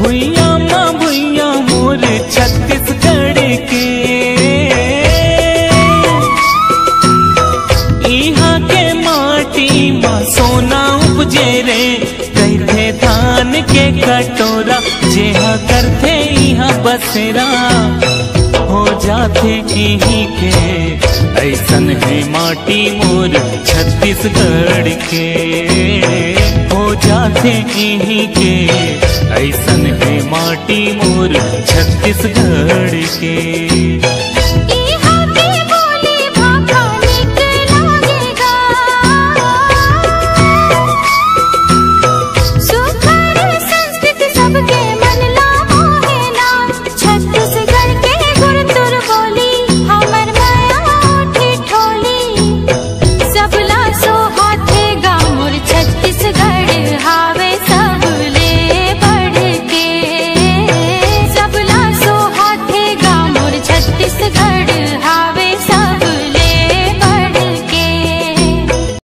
भुइया माँ भुइया मोर छत्तीसगढ़ के, यहाँ के माटी माँ सोना उपजे रे, कहते धान के कटोरा जेहा करते यहाँ बसेरा, हो जाते यहीं के ऐसन है माटी मोर छत्तीसगढ़ के, हो जाते यहीं के ऐसन है माटी मोर छत्तीसगढ़ के। छत्तीसगढ़